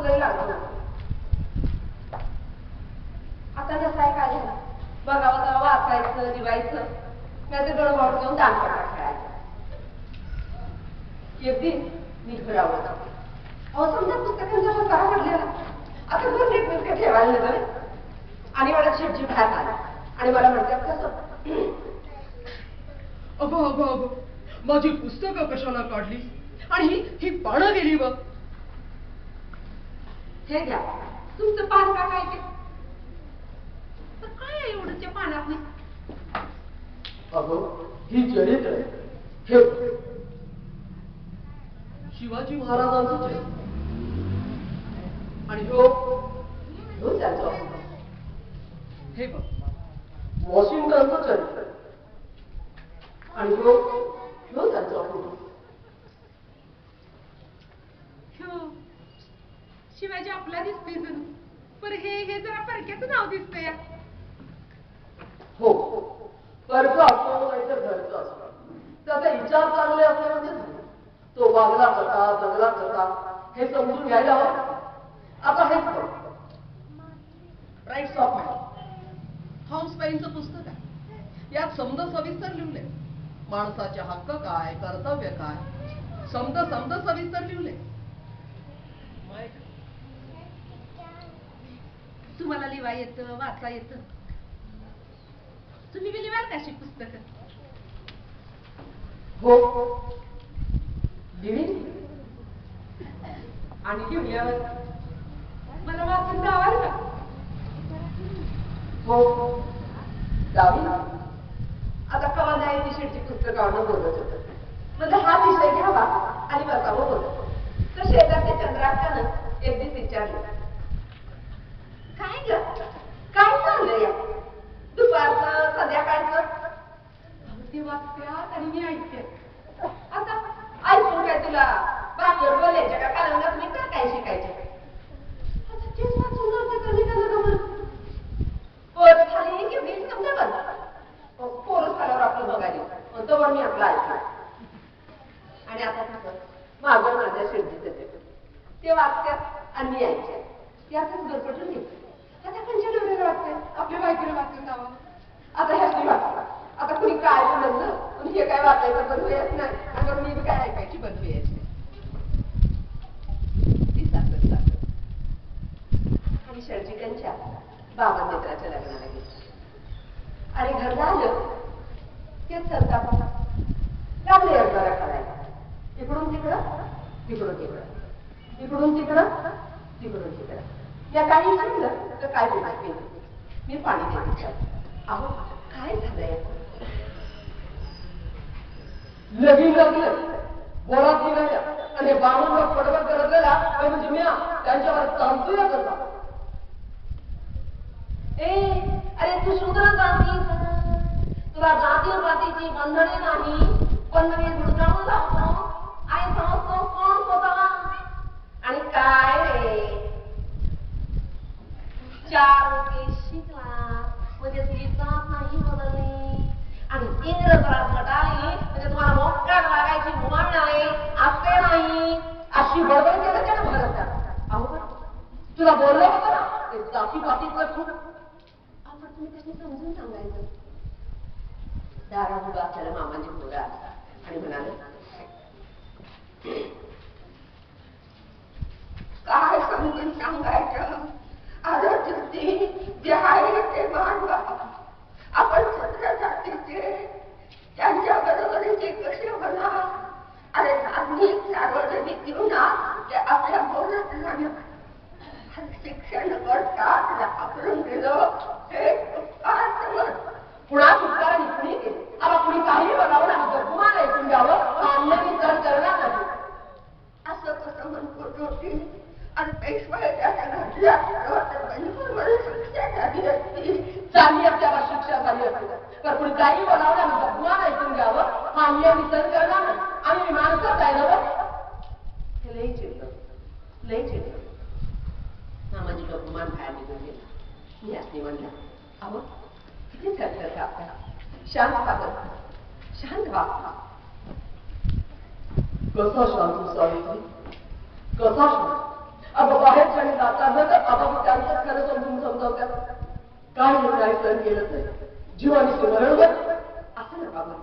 लई लागलं. आता नसाय काय झालं बघावं तेव्हा वाचायचं लिवायचं नाही तर गडबड घेऊन दानपटा खेळायचा. एक दिन नीट भरावं अहो समजा पुस्तकांचा पसारा पडलेला आता दोन नीटनेटके ठेवायला लागले आणि मला शेटची बाहेर आला आणि मला म्हणतात कसं अगं अगं अगं माझी पुस्तकं कशाला काढली आणि ही पानं गेली बघ. हे घ्या तुमचं पान का काय ते काय आहे एवढं त्या पानात नाही. अगं ही चरित्र हे शिवाजी महाराजांचं चरित्र आणि हो त्यांचं हे बघ वॉशिंग्टनचं चरित्र आणि हो त्यांचं शिवाजी आपला दिसतोय जणू पण हे जरा परक्याचं नाव दिसतंय. हो परक असतो नाही तर घरचं असतो त्याचा विचार चांगले असले म्हणजे तो वागला कसा जगला कसा हे समजून घ्यायला हवं. आता हेच राईट्स ऑफ मॅन थॉमस पेनचं पुस्तक आहे. यात समद सविस्तर लिहिले माणसाचे हक्क काय कर्तव्य काय समद सविस्तर लिहिले. तुम्हाला लिवा येतं वाचा येतं तुम्ही बी लिवाल कशी पुस्तकं. हो लिहिली आणि घेऊया मला वाचून जावाल का. हो जावी आता कवा जायची शेटची पुस्तकावरून बोलत होत म्हणजे हा विषय घ्यावा आणि बसावं बोलत तर शेजारच्या चंद्राकानं एक दिवस विचारलं काय ग काय चाललंय या दुपारचं संध्याकाळचं. ते वाचत्यात आणि मी ऐकते. आता ऐकून काय तुला बाकीवर बोलायच्या का कालंगात मी तर काय शिकायचे. आता तेच वाचून जाते कधी कधी पोरं झाली की मी समजा बघ पोरं झाल्यावर आपलं बघायला तोवर मी आपलं ऐकलं आणि आता कसं मागं माझ्या शेडजीच ते वाचत्यात आणि मी ऐकते त्यातच गरपटून घेते. आता कोणच्या डोळ्याला वाटते आपल्या बायकोला वाचून जावं. आता ह्याच नाही वाचत आता कुणी काय म्हणलं पण हे काय वाचायचं बंद येत नाही आणि मी काय ऐकायची बंद यायची ती साखर आणि शेडजी त्यांच्या बाबा मित्राच्या लग्नाला गेली आणि घर झालं तेच चालतात लागले जरा करायला इकडून तिकडं तिकडून तिकडं इकडून तिकडं तिकडून तिकडं. या काही सांगलं तर काय बोलायचं मी पाणी देते. अहो काय झालंय लगीन लागलं बोलात निघाल्या आणि बाळूला पडवत करत गेला म्हणजे मी त्यांच्यावर चालतोय करता. अरे तू शूद्र जातीस तुला जाती पातीची बंधने नाही पण मी धुडकावून जातो आणि समजतो कोण स्वतःला आणि काय रे 4 शिकला म्हणजे तुझी जात नाही बदलली आणि इंग्रजात गटाली म्हणजे तुम्हाला मोक्काट लागायची मुभा मिळाली असते नाही अशी बडबड केलं का ना अहो तुला बोललं होतं ना ते जाती पातीचं खूप आपण तुम्ही त्याने समजून सांगायचं. दारा मुलं असलेल्या मामाची मुलं आणि म्हणाले काय समजून सांगायचं आरोग्य जे आहे ते मांडवा आपण छत्रजातीचे त्यांच्या बरोबरीचे कसे होणार. अरे धार्मिक सार्वजनिक जीवनात ते आपल्या बोलत नाही शिक्षण करतात आपण गेलं हे पुन्हा उपकार कुणी केले आता कुणी काही बघावं लागतं तुम्हाला ऐकून द्यावं अन्य विचार करणार नाही असं कसं म्हणतो होती आणि पेशवाच्या घातल्या शिक्षा झाली असती चांगली आपल्याला शिक्षा झाली असते तर कुणी काही बोलावं लागतं तुम्हाला ऐकून द्यावं हा अन्य विचार करणार नाही आणि माणसं जायला हे लई चिडलं सामाजिक अपमान बाहेर निघून गेला. मी असली म्हणलं अहो किती सरकार आपल्या शांत व्हा कसा शांत सावित्री कसा शांत अगं बाहेरच्या जाताना तर बाबा त्यांचं खरं समजून समजावत्यात. काय सहन केलं तर जीवानी स्मरण होत असं ना बाबा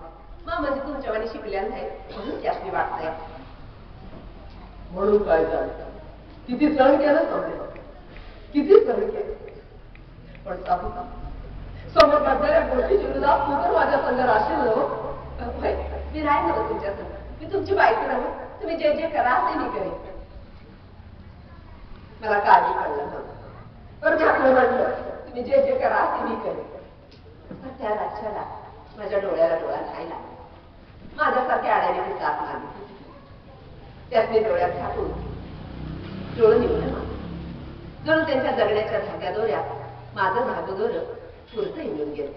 मग म्हणजे तुमच्यावानी शिकल्या नाही म्हणून त्यासनी वाटतंय. म्हणून काय झालं किती सहन केलं समजेल किती सहन केलं पण समोर घडणाऱ्या गोष्टीची तुला तू तर माझ्या संघ राशील होय मी राहील नव्हतं तुमच्या संग मी तुमची बायको राहू तुम्ही जे जे करा ते मी करेन. मला काळजी पडलं नव्हतं पण मी आपलं म्हणलं तुम्ही जे जे करा ते मी करेन. पण त्या रातच्याला माझ्या डोळ्याला डोळा राहिला माझ्यासारख्या आड्याने साथ लागली त्यातले डोळ्यात ठाकून डोळं निघलं जणू त्यांच्या जगण्याच्या धाग्या दोऱ्यात माझं धागं दोरं पुरतं येऊन गेलं.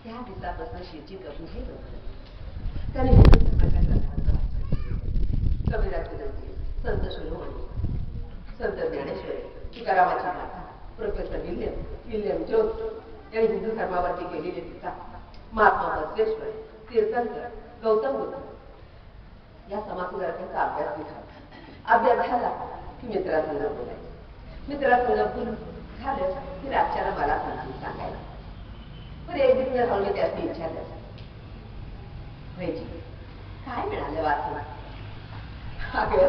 त्या दिवसापासून शिवजी करून हे होतं त्याने माझ्या ग्रंथांचं वाचन कविराज विनंती संत शिरोमणी संत ज्ञानेश्वरी तुकारामाची गाथा प्रोफेसर विल्यम जोन्स यांनी हिंदू धर्मावरती केलेली टीका महात्मा बसवेश्वर तीर्थंकर गौतम बुद्ध या समाजसुधारकांचा अभ्यास केला. अभ्यास झाला की मित्रासंग बोलायचं मित्रासंग बोलून झालं की रातच्याला मला समजून सांगायला. पण एक दिवस राहून मी त्याची विचारलं काय मिळालं वाचून. अगं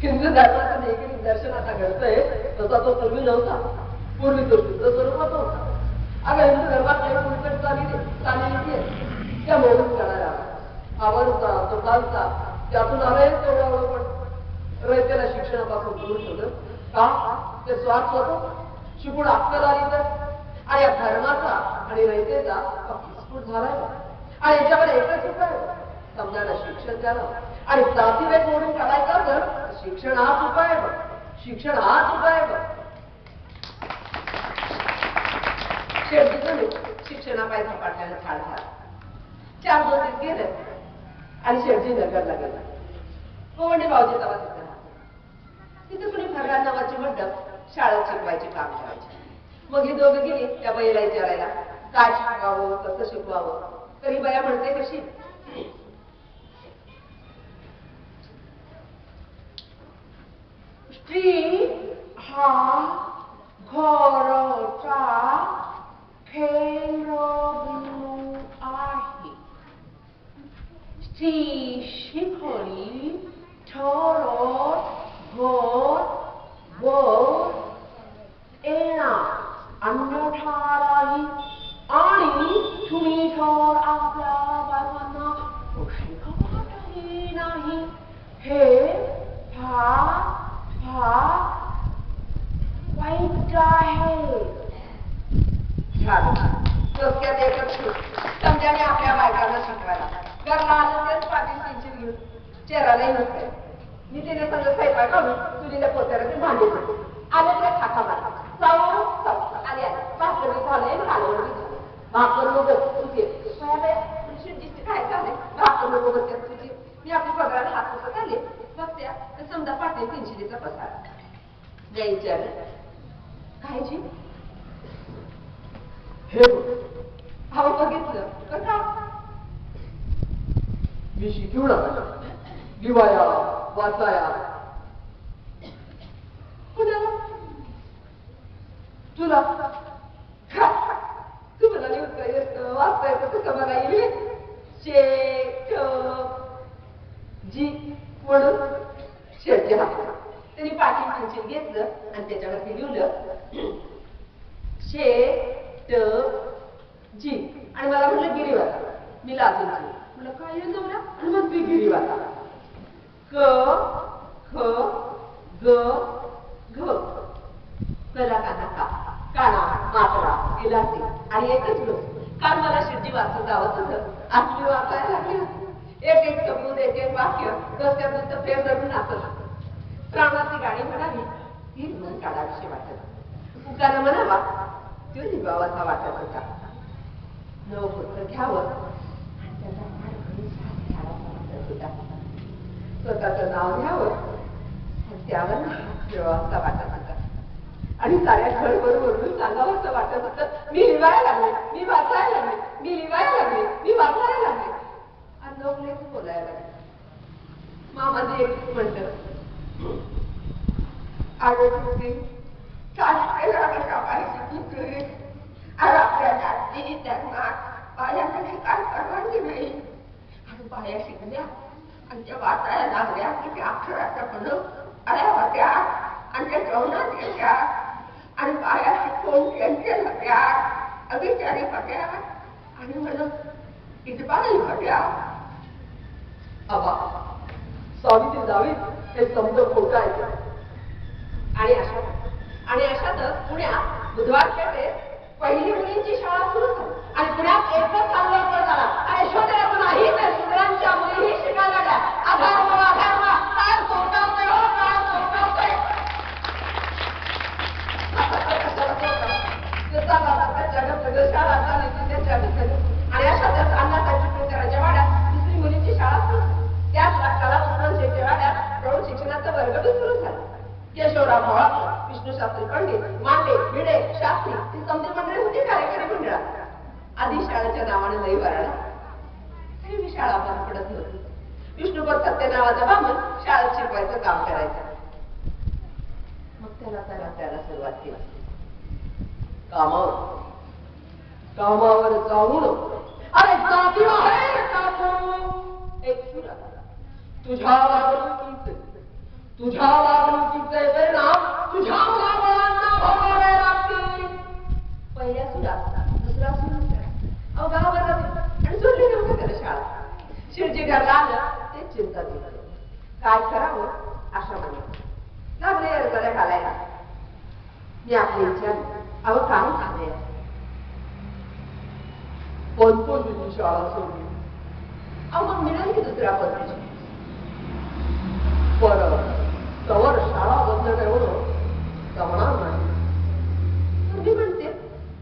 हिंदू धर्माचं नेहमी दर्शन आता घडतंय तसा तो पूर्वी नव्हता. पूर्वी तो शुद्ध स्वरूपात होता. अगं हिंदू धर्मात काही उलट चाललेली आहे त्या मोडून करणारा आवडता तो चालता त्यातून आलाय तेवढं पण रयतेला शिक्षणापासून दूर ठेवलं का ते स्वार्थ होतं. शिकून अक्कल आली तर आणि या धर्माचा आणि रयतेचा विस्फोट झालाय आणि याच्यावर एकच उपाय समजायला शिक्षण द्यावं आणि जातीभेद मोडून काढायचा तर शिक्षण हाच उपाय बघ शिक्षण हाच उपाय बघ. शेवटी शिक्षणापाय झपाट्यानं ठार झाला. 4 दिवस गेले आणि शेवटी नगरला गेला. कोवंडी भाऊजी तेव्हा तिथे राहते. तिथे कुणी भरला नावाची मंडप शाळेत शिकवायची काम करायची. मग ही दोघं गेली त्या बाईला विचारायला काय शिकवावं कसं शिकवावं. तरी बाया म्हणते कशी स्त्री हा घराचा केंद्रबिंदू आहे. स्त्री शिकली तरच घर वर येणार अन्यथा नाही. आणि तुम्ही तर आपल्या बायकांना शिकवतही नाही. हे फार वाईट आहे. डोक्यात एकच समजाने आपल्या बायकांना शिकवायला घरला आलं तेच पाटील पेन्सिल घेऊन चेहरालाही नसते. मी तिने सगळं स्वयंपाक घालून तुझीला पोत्याला ते भांडी आले ते खाका मारा आले भाकर झाले कालवण झाले. भाकर नको तुझे शिर्डीचे काय झाले भाकर नको बसत्यात तुझी. मी आपल्या पगाराला हात पुसत आले बघत्या तर समजा पाटील पेन्सिलीचा पसारा नाही विचारलं कायची हे हा बघितलं तर का मी शिकवणार लिवाया वाचाया कुणाला तुला तू मला लिहून येतं वाचता येतं कसं मला येईल. शेठ जी म्हणून शेठचे हात त्यांनी पाठी पेन्सिल घेतलं आणि त्याच्यावरती लिहिलं शेठ जी आणि मला म्हटलं गिरीवाला. मी लाजून म्हणलं काय येईल नवरा आणि मग ती गिरीवाला क ख ग घ कला काना का काना मात्रा इलासी आणि एकच लोक काल मला शिर्डी वाचून जावत होतं. आपली वाचायला लागली एक एक शब्द एक एक वाक्य रस्त्यात नुसतं फेर धरून नाचत. प्राणाची गाणी म्हणावी ही म्हणून काढाविषयी वाटत. उकारा म्हणावा तो निभावाचा वाटत होता. नव पुत्र घ्यावं आणि त्याचा मार घरी साथ घ्यावासा वाटत होता. स्वतःचं नाव घ्यावं आणि त्यावर फिरवासा वाटत होता. आणि साऱ्या घरभर वरून सांगावं वाटत होतं मी लिवायला लागले मी वाचायला लागले मी लिवायला लागले मी वाचायला लागले. आणि लोक बोलायला लागले. मामाजी एक म्हणतं अरे तुझी शाळेला कशा पाहिजे तुझी अरे आपल्या जाती त्यांना बायासाठी काय परवानगी नाही आणि बाया शिकल्या आणि त्या वाचायला लागल्या की त्या अक्षराच्या पण आल्या होत्या आणि त्या जेवणात गेल्या आणि बाया शिकवून त्यांच्या होत्या अभिचारी होत्या आणि म्हणून इतबाही होत्या आबा सावित्री जावी हे समज खोटं आहे आणि अशातच पुण्यात बुधवार पेठेत पहिली मुलींची शाळा सुरू झाली आणि पुण्यात एकच चांगला वापर झाला आणि शोधण्यात नाही तर शूद्रांच्या मुलीही शिकायला लागल्या आधार काय सोडवतोय हो काय सोडवतोय आणि अशातच अण्णासाहेब चिपळूणच्या वाड्यात दुसरी मुलींची शाळा सुरू झाली त्याच कला उस्मान शेट्टी वाड्यात प्रौढ शिक्षणाचा वर्ग सुरू झाला केशवराव मोळाकर विष्णुशास्त्री पंडित मांडे भिडे शास्त्री ती समधी मंडळी होती कार्यकारी मंडळात आधी शाळेच्या नावाने लई वराडा तरी शाळा बंद पडत नव्हती विष्णुपद सत्य नावाचा बामण शाळेत शिकवायचं काम करायचं मग त्याला सुरुवात केली कामावर जाऊन अरे जाती आहे काकू एक सुरा तुझ्या वागणुकीचे परिणाम तुझ्या मुलाबाळांना भोगावे लागतील पहिल्या सुरात दुसरा सुरू गावावर आणि सोडली नव्हतं त्याला शाळा शिरजी घरला आलं ते चिंता केली काय करावं अशा म्हणे लागले अर्जाला घालायला मी आपली इच्छा अवं काम झाले पंतोजीची शाळा सोडली अहो मग मिळेल की दुसऱ्या पद्धतीची परत तवर शाळा बंद ठेवणं जमणार नाही तुम्ही म्हणते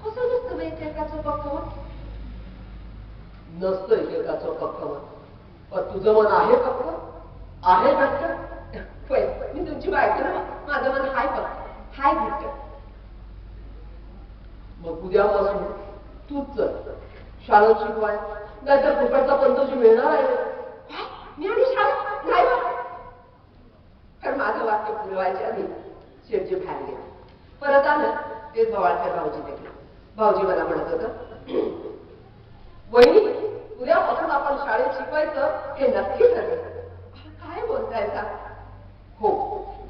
कसं नसतं एकेकाचं पक्कमत नसतं एकेकाचं पक्कमत पण तुझं मन आहे पक्क आहे घट्ट मी तुमची बायको ना माझं मन हाय पक्क हाय घट्ट मग उद्यापासून तूच चल शाळेत शिकवाय नाहीतर फुकटचा पंतोजी मिळणार आहे मी आणि शाळेत नाही तर माझं वाक्य पुरवायच्या आधी शेठजी बाहेर गेले परत आलं तेच भवाळकर भाऊजी देखील भाऊजी मला म्हणत होतं वहिनी उद्यापासून आपण शाळेत शिकवायचं हे नक्की ठरेल काय बोलताय का हो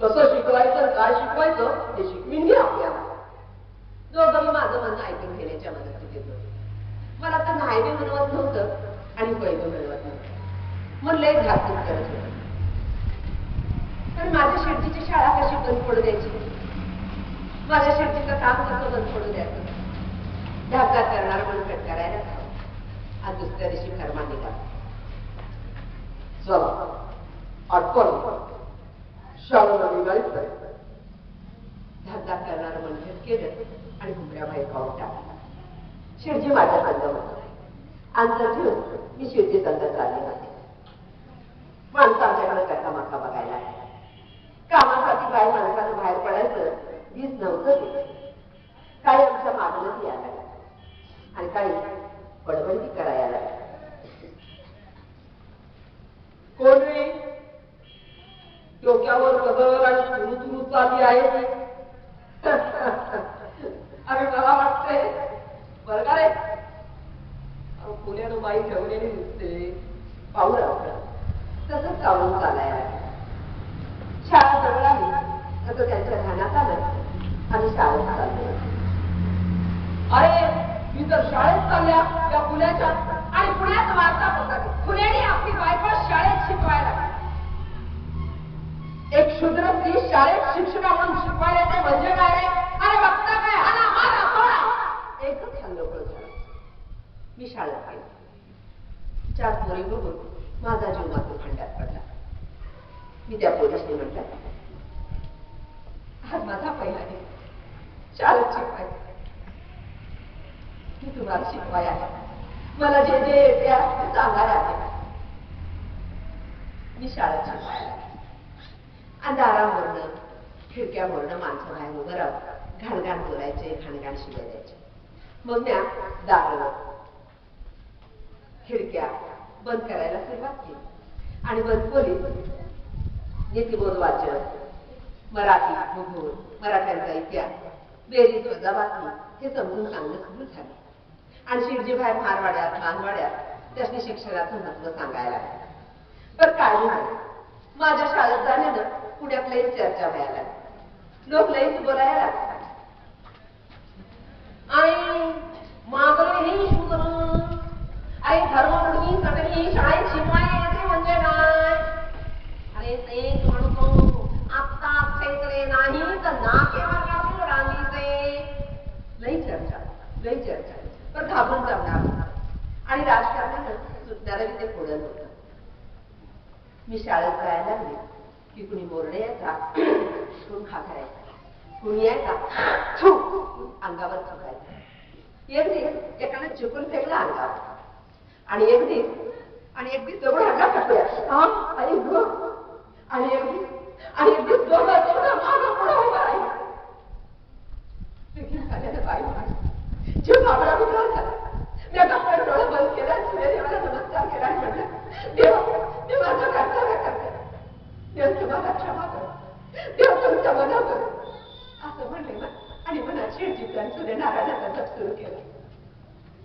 कसं शिकवायचं काय शिकवायचं हे शिकवीन घे आपल्याला दोघं माझं म्हणणं ऐकून घेण्याच्या मदतीत येतो मला तर नाही बी म्हणवत नव्हतं आणि पैसे मिळवत नव्हतं म्हणलं एक घातून करत होतं तर माझ्या शेठजीची शाळा कशी बंद पडू द्यायची माझ्या शेठजीचं काम कसं बंद पडू द्यायचं धाका करणार म्हणून कट करायला हवं आज दुसऱ्या दिवशी फरमा निघाला चला आठवण शाळेला निघायचं धाका करणार म्हणून केलं आणि घुमऱ्या बाई खाऊन टाकला शेठजी माझ्या संघ अंतर ठेवून मी शेठजी संघ चालले होते माणसं आमच्याकडे कथामाखा बघायला कामासाठी बाई माणसानं बाहेर पडायचं वीज नव्हतं काही आमच्या मागणंच यायला आणि काही बडबडी करायला कोण रे डोक्यावर कदर आणि तुरु तुरु चालली आहे अरे मला वाटतंय बरं का रे पुण्यानं बाई ठेवलेली दिसते पाहू तसंच चालून चालायला शाळा जवळ आली तसं त्यांच्या ध्यानात आलं आणि शाळेत चालले अरे मी तर शाळेत चालल्या या पुण्याच्या आणि पुण्यात वार्ता होता पुण्याने आपली बायको शाळेत शिकवायला एक शूद्र स्त्री शाळेत शिक्षिका म्हणून शिकवायला ते म्हणजे काय रे अरे बघता काय आला मारा सोडा एकच हल्लोकळ झाला मी शाळेत गेले चार पोरी बघून माझा जीव मात्र खंडात पडला मी त्या पोलिसने म्हटलं आज माझा पहिला दिवस शाळेत शिकवायचं मी तुम्हाला शिकवाय आहे मला जे जे येते ते सांगायला आहे मी शाळेत शिकवायला अंधारावरनं खिडक्यावरनं माणसं बाहेर उभं राहून घाणघाण बोलायचे घाणघाण शिवाय द्यायचे मग त्या दारावर खिडक्या बंद करायला सुरुवात केली आणि बंद खोलीत नीतिबोध वाचन मराठी, भूगोल, मराठ्यांचा इतिहास, बेरीज वजाबाकी हे समजून सांगणं सुरू झालं. आणि शिरजी बाहेर मारवाड्यात मानवाड्यात त्यासनी शिक्षणाचं महत्व सांगायला लागलं. पण काय झालं, माझ्या शाळेत झाल्यानं पुण्यात लईच चर्चा व्हायला लागली. लोक लईच बोलायला लागले. आणि मागलं हे शुक्र अरे धर्मगुणी सगळी शाळेत शिकवायचे म्हणजे काय, अरे ते म्हणतो आत्ता इकडे नाही तर नाकेवर रांगीचे. लई चर्चा लई चर्चा. पण घाबरून जमणार आणि राजकारणानं सुटणारं ते पुढं होतं. मी शाळेत जायला लागले की कुणी मोरडे यायचा, कोण खाकरायचा, कुणी यायचा अंगावर थुकायचा. एक दिवस एकाने चुकून फेकला अंगावर आणि एक दिवस दगड हाडला टाकूया आणि एक दिवस दोघं मागं पुढं उभं राहिलं. बाई जीव बाबरा उभा झाला. मी डॉक्टर डोळे बंद केला, सूर्यदेवाला नमस्कार केला आणि म्हटलं, देव माझं कर्तव्य करते, देव तुम्हाला क्षमा करो, देव तुमचं मना करो असं म्हणले आणि मनात शिरजीतल्या सूर्यनारायणाचा जप सुरू केला.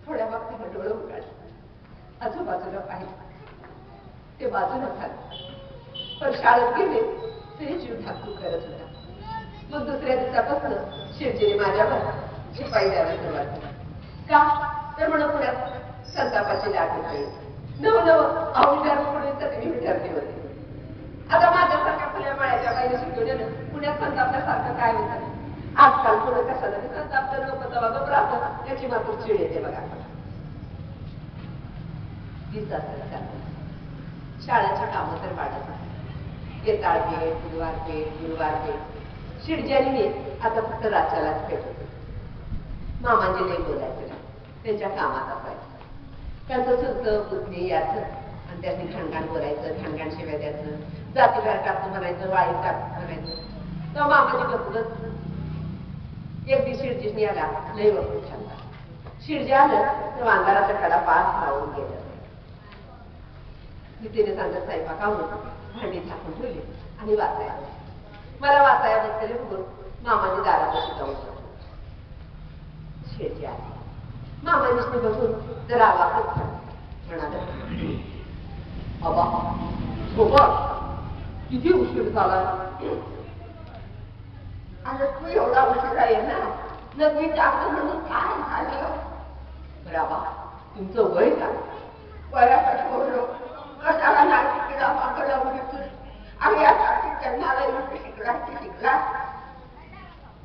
थोड्या वक्ताने डोळे उघडले, आजूबाजूला पाहिजे ते बाजूला झालं. पण शाळेत गेले तरी जीव ठाकू करत होता. मग दुसऱ्या दिवसापासून शिरजीने माझ्यावर शिपाई द्यायला सुरुवात केली. का तर म्हणून पुण्यात संतापाची लाट होती. नवनवं अवघड पुढे मी विद्यार्थी होते. आता माझ्यासारख्या खुल्या माळ्याच्या बाईने शिकवलेलं पुण्यात संतापल्यासारखं काय होतं. आजकाल पुढे कशाला संतापलं लोक जवळ घबरावतात याची मात्र चिड येते बघा. शाळेच्या कामं तर वाढत येताळ पेठ, बुधवार पेठ, गुरुवार पेठ. शिरजानीने आता फक्त राजालाच भेट होते. मामांजी लई बोलायचं त्यांच्या कामात असायचं. त्यांचं चुलतं पुतणी याचं आणि त्यांनी घाणघाण बोलायचं, घाणघाण शिव्या द्यायचं, जातीबाहेर टाकतो म्हणायचं, वाळीत टाकतो म्हणायचं. तर मामाजी बघूनच एक दिवस शिरजीने आला लई वस्तू छानला. शिरजी आलं तर अंधाराचा कडा पाच लावून गेलं. मी तिने सांगत स्वयंपाकावरून भांडी झाकून ठेवली आणि वाचायला. मला वाचाया बसलेले बघून मामाने दारात शिकवून शिरजी आली. मामाने बघून जर आवाज म्हणाला, बाबा झोपा, किती उशीर झाला. आणि तू एवढा उशीर आहे ना, नक्की जास्त म्हणून काय झालं. बाबा तुमचं वय काय. वयासाठी बोललो कशाला नाही शिकला मागला उडीतून आणि यासाठी जन्माला येऊन शिकला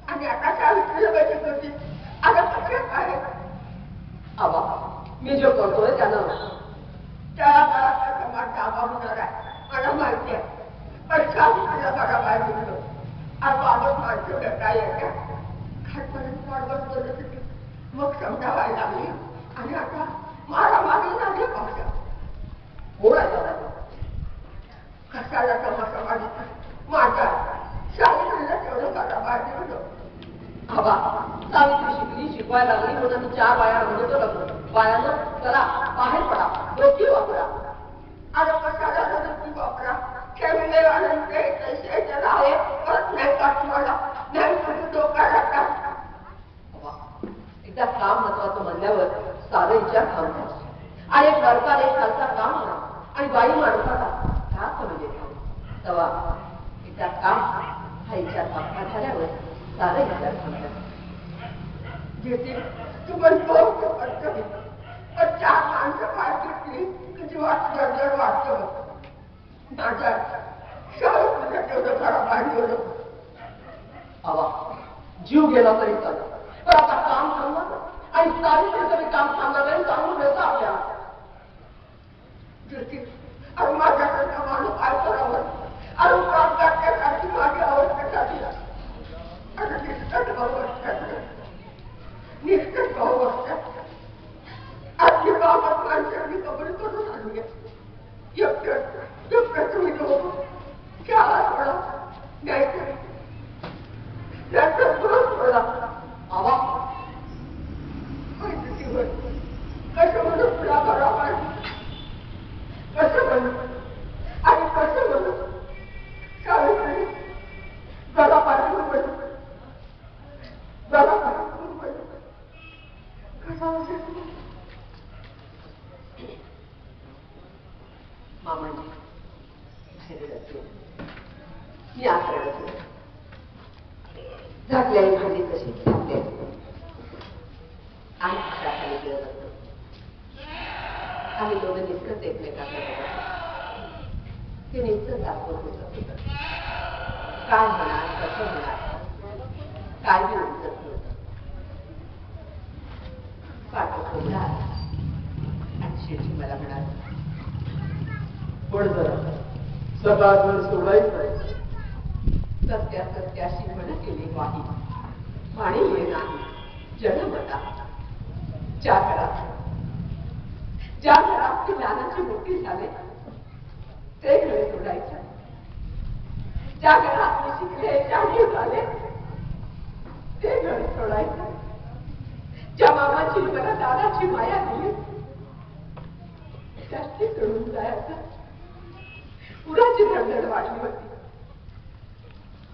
आणि आता काय शिकवते. आता कसं काय आबा मी जो करतोय त्यानं त्याला समाज डाबा होणार आहे मला माहिती आहे. पण तुला बरा बाहेर निघलो आणि बाबत माणसं भेटा येत्या खाटपर्यंत वाढवत बोलत होती. मग समजा व्हायला लागली आणि आता मारामारी लागली पक्ष. कशाला तमाशा मागितला माझा शाळेला तेवढं करा बाहेर निघलो. आबा सावित्री शिकली, शिकवायला लागली म्हणून 4 बाया म्हणतो लागलो. बायानं चला बाहेर पडा, डोकी वापरा. आणि कशाला डोकी वापरा. ठेवले आनंद आहे परत नाही काटवाला नाही कुठे डोक्याला टाक. एकदा काम महत्वाचं म्हणल्यावर सारं विचार थांबतात. आणि एक सरकार एक खालचा काम म्हणा आणि बाई माणसाला ह्या म्हणजे तेव्हा एकदा काम हा विचार पक्का झाल्यावर सारं विचार थांबतात. तू म्हणतो पण 4 माणसं बाहेर घेतली की जीवात जडजड वाटतं. माझ्या शाळेत तुझ्या तेवढं घरा बाहेर गेलो. आवा जीव गेला तरी चालत, पण आता काम थांबलं आणि सावित्रीचं काम थांबलं आणि चांगलं मिळतं आपल्याला. अरे माझ्याकडनं माणूस काय करावं. अरे काम करण्यासाठी माझी आवश्यकता दिला. अरे निष्ठच भाऊ असतात, निष्ठच भाऊ असतात. आपली बाबत माणसांनी कबूल करून आणूया. एकटं तुम्ही लोक शाळा सोडा नाहीतरी सोडा. आवा कसं म्हणून तुला बरोबर कसं म्हणू आणि कसं म्हणू मी आसरडच होते. झाकलेली भांडी कशी झाकली आणि हाताखाली गिळत होतो. आम्ही दोघं निसकच एकमेकांना बघत ते निसकच दाखवत होतं. काय होणार, कसं होणार, काय बी उमजत नव्हतं. पाठ खोबला आणि शेवटी मला म्हणाल, पण जरा सकाळ सोडायचं. सत्याशी म्हण केली वाही, पाणी ये नाही जन्मता. ज्या घरात ती लहानाची मोठी झाले ते घर सोडायचं. ज्या घरात मी शिकले, जाणीव झाले ते घर सोडायचं. ज्या मामाची मला दादाची माया दिली त्याची सोडून जायचं. पुराची धडधड वाढली होती.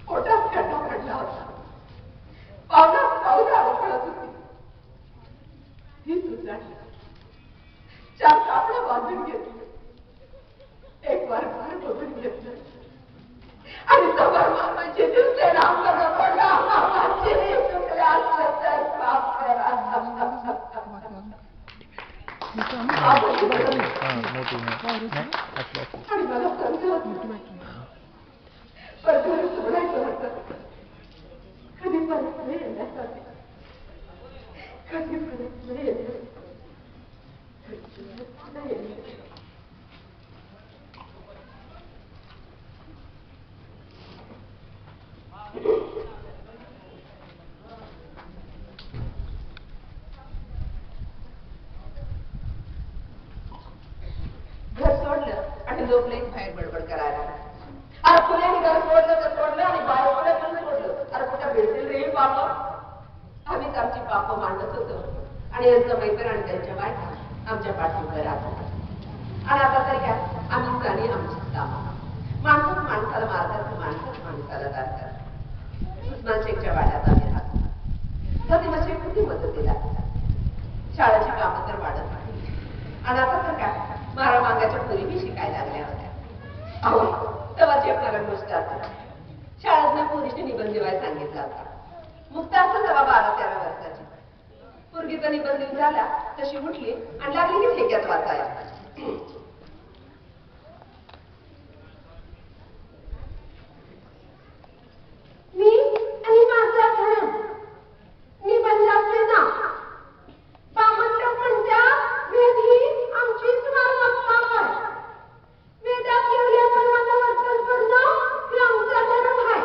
पोटात खड्डा पडला होता. पावनात पावला अडखळत होती. ही सुचली. चार कापडं बांधून घेतली. एक वार फार बघून घेतलं आणि समोर मामाचे दिवसे रामकडे पडला. मामाचे चुकले असलं तर माफ करा. आणि मला समजलं पण घर सोडायचं होतं. कधी परत नाही येण्यासाठी, कधी परत नाही येण्यासाठी. घर सोडलं आणि लोक लई बाहेर बडबड करायला. अरे पुण्याने घर सोडलं तर सोडलं आणि बाहेर पुण्यात पण सोडलं. अरे कुठं भेटतील रे बाप. आम्हीच आमची पाप मांडत होतो आणि यांचं मैत्र आणि त्यांच्या बायका आमच्या पाठीवर राहतात. आणि आता तरी काय, आम्ही जाणी आमचीच कामं. माणसंच माणसाला मारतात, माणसंच माणसाला जातात. उस्मान शेखच्या वाड्यात आम्ही राहतो. प्रतिमा शेख किती मदतीला. शाळेची कामं तर वाढत नाही. आणि आता तर काय, मारा मांगाच्या पुरीही शिकायला लागल्या होत्या. अहो तेव्हा जेवणाला गोष्ट असते. शाळेतल्या पोरीशी निबंध लिवायला सांगितला होता. मुक्त असं तेव्हा 12-13 वर्षाची. पोरगीचा निबंध झाला तशी उठली आणि लागली की ठेक्यात वाचायला. मी आणि माझा धर्म निबंधाचे नाव पामंत्र म्हणजे वेद ही आमचीच मालमत्ता आहे. वेदात लिहिल्याप्रमाणे वर्तन करणं हे आमचा धर्म आहे.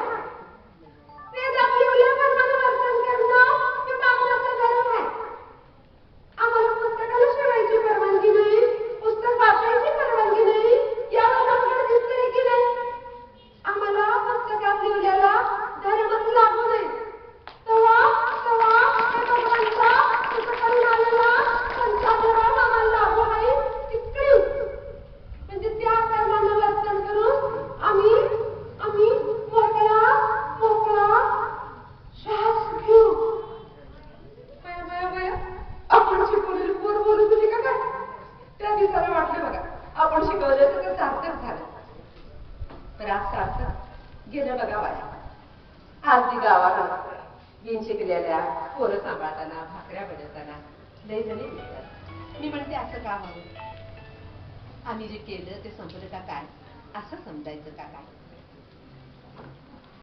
वेदात लिहिल्याप्रमाणे वर्तन करणं हे पामनाचा धर्म आहे. आम्हाला पुस्तकाला शिवायची परवानगी नाही, पुस्तक वाचायची परवानगी नाही. यावर आम्हाला दिसतंय की नाही. आम्हाला पुस्तकात लिहिलेला धर्मच लागू नये. तेव्हा त्या भगवानचा पुस्तकातून आलेला त्यांचा धर्म आम्हाला लागू आहे. तिकडे म्हणजे त्या कर्मानं वर्तन करून आम्ही मोकळा श्वास घेऊ. बया आपण शिकवलेली पोर बोलत होती का काय? त्या दिवसाला वाटलं बघा आपण शिकवलं तर सार्थक झालं. तर आज सार्थक गेलं बघा वाया. आज ती गावाला बिन शिकलेल्या पोरं सांभाळताना, भाकऱ्या बडवताना लई जणी दिसतात. मी म्हणते असं का व्हावं? आम्ही जे केलं ते संपलं का काय असं समजायचं का काय?